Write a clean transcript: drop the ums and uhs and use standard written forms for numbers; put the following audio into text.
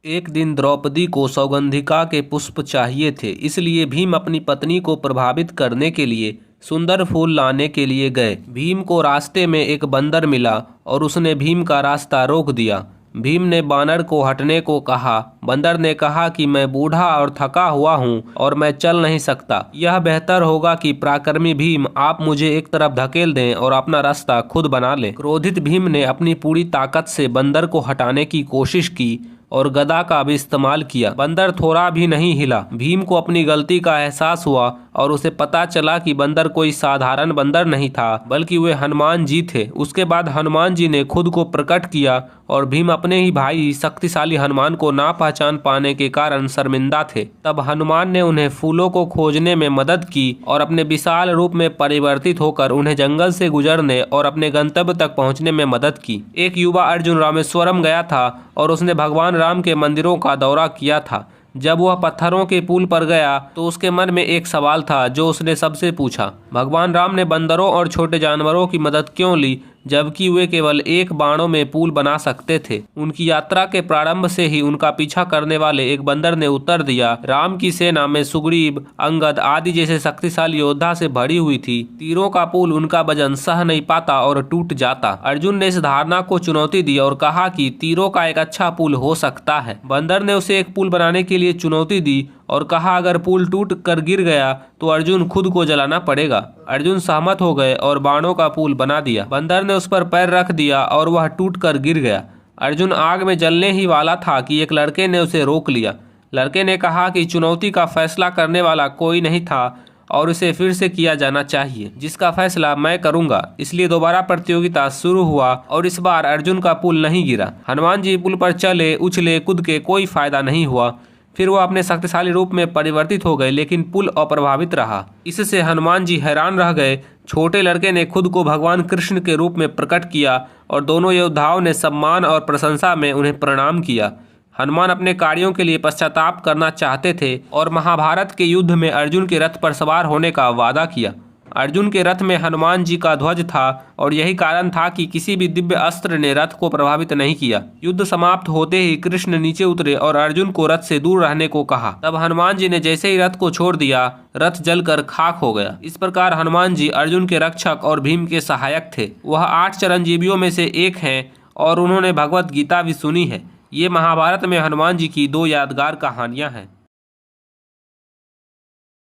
एक दिन द्रौपदी को सौगंधिका के पुष्प चाहिए थे, इसलिए भीम अपनी पत्नी को प्रभावित करने के लिए सुंदर फूल लाने के लिए गए। भीम को रास्ते में एक बंदर मिला और उसने भीम का रास्ता रोक दिया। भीम ने बानर को हटने को कहा। बंदर ने कहा कि मैं बूढ़ा और थका हुआ हूँ और मैं चल नहीं सकता। यह बेहतर होगा कि पराक्रमी भीम आप मुझे एक तरफ धकेल दें और अपना रास्ता खुद बना लें। क्रोधित भीम ने अपनी पूरी ताकत से बंदर को हटाने की कोशिश की और गदा का भी इस्तेमाल किया। बंदर थोड़ा भी नहीं हिला। भीम को अपनी गलती का एहसास हुआ और उसे पता चला कि बंदर कोई साधारण बंदर नहीं था, बल्कि वे हनुमान जी थे। उसके बाद हनुमान जी ने खुद को प्रकट किया और भीम अपने ही भाई शक्तिशाली हनुमान को ना पहचान पाने के कारण शर्मिंदा थे। तब हनुमान ने उन्हें फूलों को खोजने में मदद की और अपने विशाल रूप में परिवर्तित होकर उन्हें जंगल से गुजरने और अपने गंतव्य तक पहुंचने में मदद की। एक युवा अर्जुन रामेश्वरम गया था और उसने भगवान राम के मंदिरों का दौरा किया था। जब वह पत्थरों के पुल पर गया तो उसके मन में एक सवाल था जो उसने सबसे पूछा। भगवान राम ने बंदरों और छोटे जानवरों की मदद क्यों ली, जबकि वे केवल एक बाणों में पुल बना सकते थे। उनकी यात्रा के प्रारंभ से ही उनका पीछा करने वाले एक बंदर ने उत्तर दिया, राम की सेना में सुग्रीव, अंगद आदि जैसे शक्तिशाली योद्धा से भरी हुई थी। तीरों का पुल उनका वजन सह नहीं पाता और टूट जाता। अर्जुन ने इस धारणा को चुनौती दी और कहा कि तीरों का एक अच्छा पुल हो सकता है। बंदर ने उसे एक पुल बनाने के लिए चुनौती दी और कहा अगर पुल टूट कर गिर गया तो अर्जुन खुद को जलाना पड़ेगा। अर्जुन सहमत हो गए और बाणों का पुल बना दिया। बंदर ने उस पर पैर रख दिया और वह टूट कर गिर गया। अर्जुन आग में जलने ही वाला था कि एक लड़के ने उसे रोक लिया। लड़के ने कहा कि चुनौती का फैसला करने वाला कोई नहीं था और इसे फिर से किया जाना चाहिए, जिसका फैसला मैं करूंगा। इसलिए दोबारा प्रतियोगिता शुरू हुआ और इस बार अर्जुन का पुल नहीं गिरा। हनुमान जी पुल पर चले, उछले, कूद के कोई फायदा नहीं हुआ। फिर वो अपने शक्तिशाली रूप में परिवर्तित हो गए, लेकिन पुल अप्रभावित रहा। इससे हनुमान जी हैरान रह गए। छोटे लड़के ने खुद को भगवान कृष्ण के रूप में प्रकट किया और दोनों योद्धाओं ने सम्मान और प्रशंसा में उन्हें प्रणाम किया। हनुमान अपने कार्यों के लिए पश्चाताप करना चाहते थे और महाभारत के युद्ध में अर्जुन के रथ पर सवार होने का वादा किया। अर्जुन के रथ में हनुमान जी का ध्वज था और यही कारण था कि किसी भी दिव्य अस्त्र ने रथ को प्रभावित नहीं किया। युद्ध समाप्त होते ही कृष्ण नीचे उतरे और अर्जुन को रथ से दूर रहने को कहा। तब हनुमान जी ने जैसे ही रथ को छोड़ दिया, रथ जलकर खाक हो गया। इस प्रकार हनुमान जी अर्जुन के रक्षक और भीम के सहायक थे। वह 8 चिरंजीवियों में से एक हैं और उन्होंने भगवत गीता भी सुनी है। ये महाभारत में हनुमान जी की 2 यादगार कहानियां हैं।